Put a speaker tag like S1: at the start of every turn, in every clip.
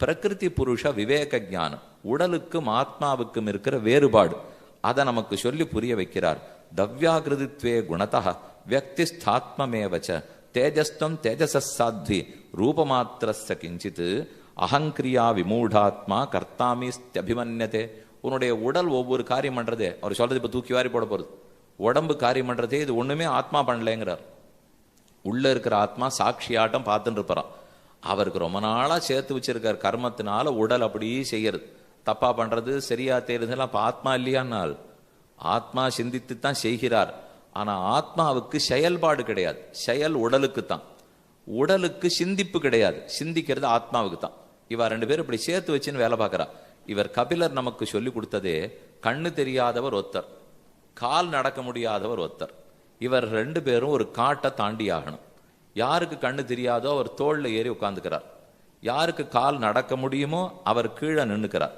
S1: பிரகிருதி புருஷ விவேக ஞானம், உடலுக்கும் ஆத்மாவுக்கும் இருக்கிற வேறுபாடு, அதை நமக்கு சொல்லி புரிய வைக்கிறார். தவ்யாகிருதித்வே குணதா வியக்திஸ்தாத்மமேவச்ச தேஜஸ்தம் தேஜசாத்வி ரூபமாத்திரஸ்ய கிஞ்சித் அகங்கிரியா விமூடாத்மா கர்த்தாமிஸ்தபிமன்யதே. உன்னுடைய உடல் ஒவ்வொரு காரியம் பண்றதே, அவர் சொல்றது இப்ப தூக்கி வாரி போட போறது, உடம்பு காரியம் பண்றதே இது ஒண்ணுமே ஆத்மா பண்ணலேங்கிறார். உள்ள இருக்கிற ஆத்மா சாட்சியாட்டம் பார்த்துட்டு இருப்பாராம். அவருக்கு ரொம்ப நாளா சேர்த்து வச்சிருக்கார் கர்மத்தினால உடல் அப்படியே செய்யறது, தப்பா பண்றது சரியா தேர்தெல்லாம் அப்ப ஆத்மா இல்லையானால் ஆத்மா சிந்தித்து தான் செய்கிறார். ஆனா ஆத்மாவுக்கு செயல்பாடு கிடையாது, செயல் உடலுக்கு தான். உடலுக்கு சிந்திப்பு கிடையாது, சிந்திக்கிறது ஆத்மாவுக்கு தான். இவ ரெண்டு பேரும் இப்படி சேர்த்து வச்சுன்னு வேலை பார்க்கறா. இவர் கபிலர் நமக்கு சொல்லி கொடுத்ததே, கண்ணு தெரியாதவர் ஒருத்தர், கால் நடக்க முடியாதவர் ஒருத்தர். இவர் ரெண்டு பேரும் ஒரு காட்டை தாண்டி ஆகணும். யாருக்கு கண்ணு தெரியாதோ அவர் தோல்ல ஏறி உட்கார்ந்துக்கிறார். யாருக்கு கால் நடக்க முடியுமோ அவர் கீழே நின்னுக்கிறார்.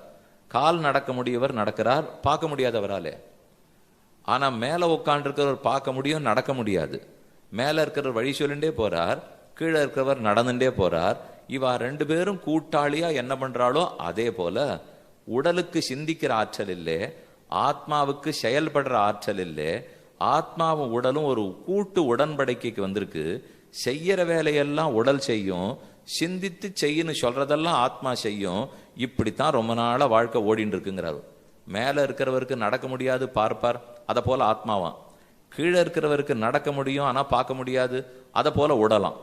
S1: கால் நடக்க முடியவர் நடக்கிறார், பார்க்க முடியாதவராலே. ஆனா மேல உட்காண்டிருக்கிறவர் பார்க்க முடியும், நடக்க முடியாது. மேல இருக்கிறவர் வழி சொல்லிண்டே போறார், கீழே இருக்கிறவர் நடந்துட்டே போறார். இவா ரெண்டு பேரும் கூட்டாளியா என்ன பண்றாளோ அதே போல உடலுக்கு சிந்திக்கிற ஆற்றல் இல்லை, ஆத்மாவுக்கு செயல்படுற ஆற்றல் இல்லை. ஆத்மாவும் உடலும் ஒரு கூட்டு உடன்படிக்கைக்கு வந்திருக்கு. செய்யற வேலையெல்லாம் உடல் செய்யும், சிந்தித்து செய்யணும் சொல்றதெல்லாம் ஆத்மா செய்யும். இப்படித்தான் ரொம்ப நாளா வாழ்க்கை ஓடிட்டு இருக்குங்கிறாரு. மேல இருக்கிறவருக்கு நடக்க முடியாது பார்ப்பார், அதை போல ஆத்மாவான். கீழே இருக்கிறவருக்கு நடக்க முடியும் ஆனா பார்க்க முடியாது, அதை போல உடலாம்.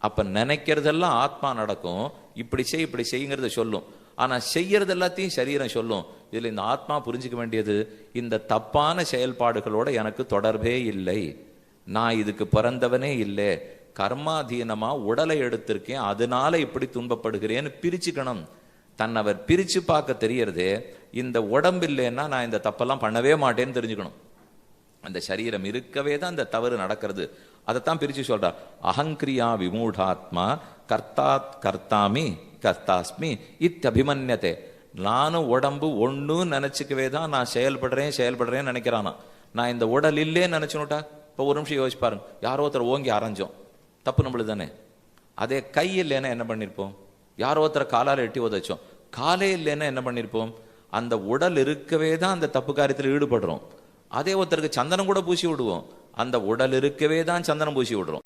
S1: அப்ப நினைக்கிறதெல்லாம் ஆத்மா நடக்கும், இப்படி செய் இப்படி செய்யுங்கிறத சொல்லும். ஆனா செய்யறது எல்லாத்தையும் சரீரம் சொல்லும். இதுல இந்த ஆத்மா புரிஞ்சுக்க வேண்டியது, இந்த தப்பான செயல்பாடுகளோட எனக்கு தொடர்பே இல்லை, நான் இதுக்கு பிறந்தவனே இல்லை, கர்மாதீனமா உடலை எடுத்திருக்கேன், அதனால இப்படி துன்பப்படுகிறேன்னு பிரிச்சுக்கணும். தன்னவர் பிரிச்சு பார்க்க தெரியறதே, இந்த உடம்பு இல்லைன்னா நான் இந்த தப்பெல்லாம் பண்ணவே மாட்டேன்னு தெரிஞ்சுக்கணும். அந்த சரீரம் இருக்கவே தான் இந்த தவறு நடக்கிறது. அதைத்தான் பிரிச்சு சொல்றார். அகங்கிரியா விமூடாத்மா கர்த்தாமி கர்த்தாஸ்மி இத்தபிமன்யதே. நானும் உடம்பு ஒண்ணு நினைச்சுக்கவே தான் நான் செயல்படுறேன்னு நினைக்கிறானா. நான் இந்த உடல் இல்லேன்னு நினைச்சுனுட்டா, இப்போ ஒரு நிமிஷம் யோசிச்சு பாருங்க, யாரோ ஒருத்தர் ஓங்கி அரைஞ்சோம், தப்பு நம்மளுக்கு தானே. அதே கை இல்லைன்னா என்ன பண்ணிருப்போம்? யாரோ ஒருத்தர் காலால் எட்டி உதைச்சோம், காலே இல்லைன்னா என்ன பண்ணிருப்போம்? அந்த உடல் இருக்கவே தான் அந்த தப்பு காரியத்தில் ஈடுபடுறோம். அதே ஒருத்தருக்கு சந்தனம் கூட பூசி விடுவோம், அந்த உடல் இருக்கவே தான் சந்தனம் பூசி விடுறோம்.